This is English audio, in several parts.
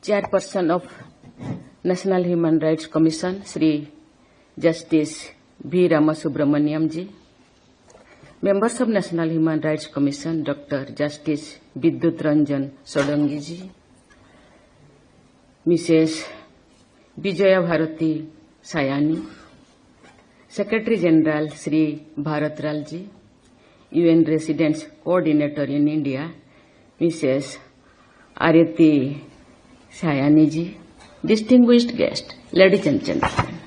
Chairperson of National Human Rights Commission, Sri Justice V. Ramasubramaniam ji, members of National Human Rights Commission, Dr. Justice Vidyut Ranjan Sodangi ji, Mrs. Vijaya Bharati Sayani, Secretary General Sri Bharatral ji, UN Residence Coordinator in India, Mrs. Arati Sayani ji, distinguished guests, ladies and gentlemen,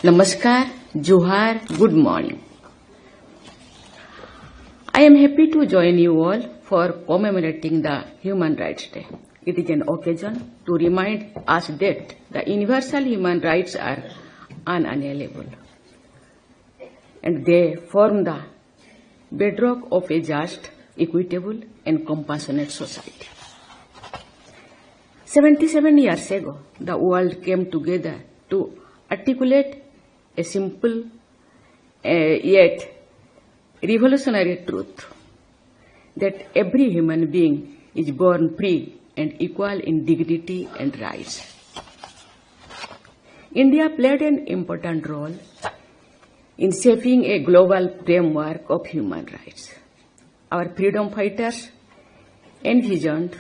Namaskar, Johar, good morning. I am happy to join you all for commemorating the Human Rights Day. It is an occasion to remind us that the universal human rights are unalienable, and they form the bedrock of a just, equitable, and compassionate society. 77 years ago, the world came together to articulate a simple yet revolutionary truth that every human being is born free and equal in dignity and rights. India played an important role in shaping a global framework of human rights. Our freedom fighters envisioned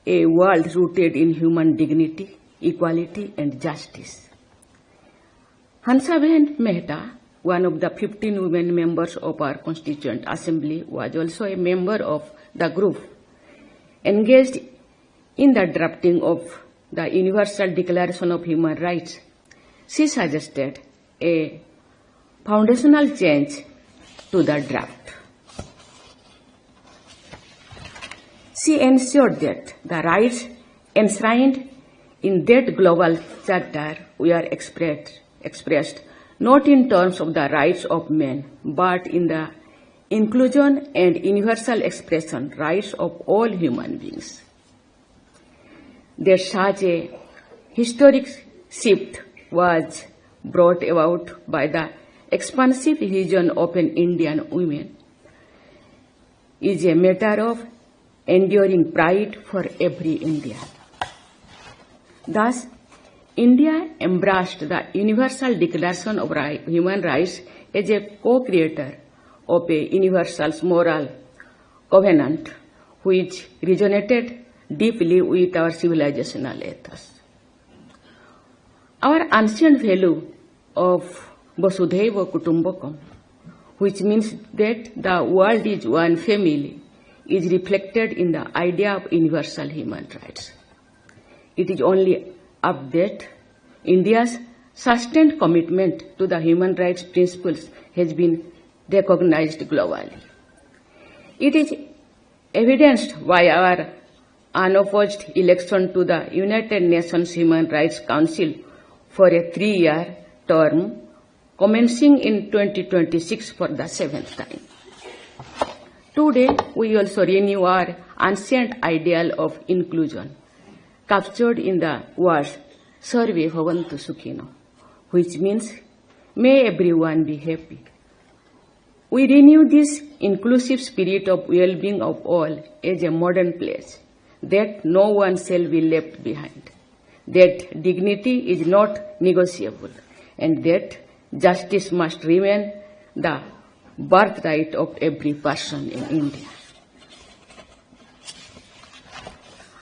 a world rooted in human dignity, equality, and justice. Hansaben Mehta, one of the 15 women members of our Constituent Assembly, was also a member of the group engaged in the drafting of the Universal Declaration of Human Rights. She suggested a foundational change to the draft. She ensured that the rights enshrined in that global charter were expressed not in terms of the rights of men, but in the inclusion and universal expression rights of all human beings. That such a historic shift was brought about by the expansive vision of an Indian woman is a matter of enduring pride for every Indian. Thus, India embraced the Universal Declaration of Human Rights as a co-creator of a universal moral covenant which resonated deeply with our civilizational ethos. Our ancient value of Vasudev Kutumbakam, which means that the world is one family, is reflected in the idea of universal human rights. It is only up that India's sustained commitment to the human rights principles has been recognized globally. It is evidenced by our unopposed election to the United Nations Human Rights Council for a 3-year term, commencing in 2026 for the 7th time. Today, we also renew our ancient ideal of inclusion, captured in the words Sarve Bhavantu Sukhino, which means, may everyone be happy. We renew this inclusive spirit of well-being of all as a modern pledge, that no one shall be left behind, that dignity is not negotiable, and that justice must remain the birthright of every person in India.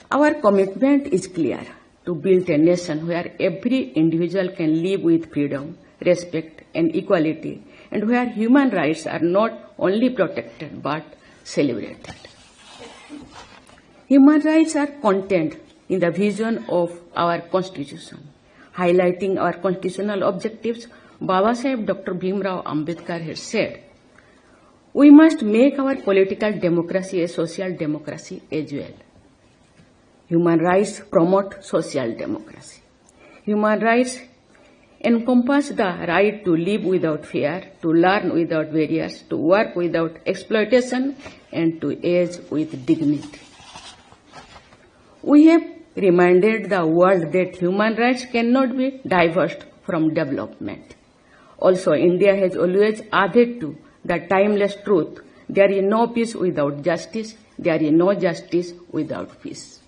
Our commitment is clear: to build a nation where every individual can live with freedom, respect, and equality, and where human rights are not only protected but celebrated. Human rights are contained in the vision of our Constitution. Highlighting our constitutional objectives, Babasaheb Dr. Bhimrao Ambedkar has said, we must make our political democracy a social democracy as well. Human rights promote social democracy. Human rights encompass the right to live without fear, to learn without barriers, to work without exploitation, and to age with dignity. We have reminded the world that human rights cannot be divorced from development. Also, India has always added to the timeless truth: there is no peace without justice, there is no justice without peace.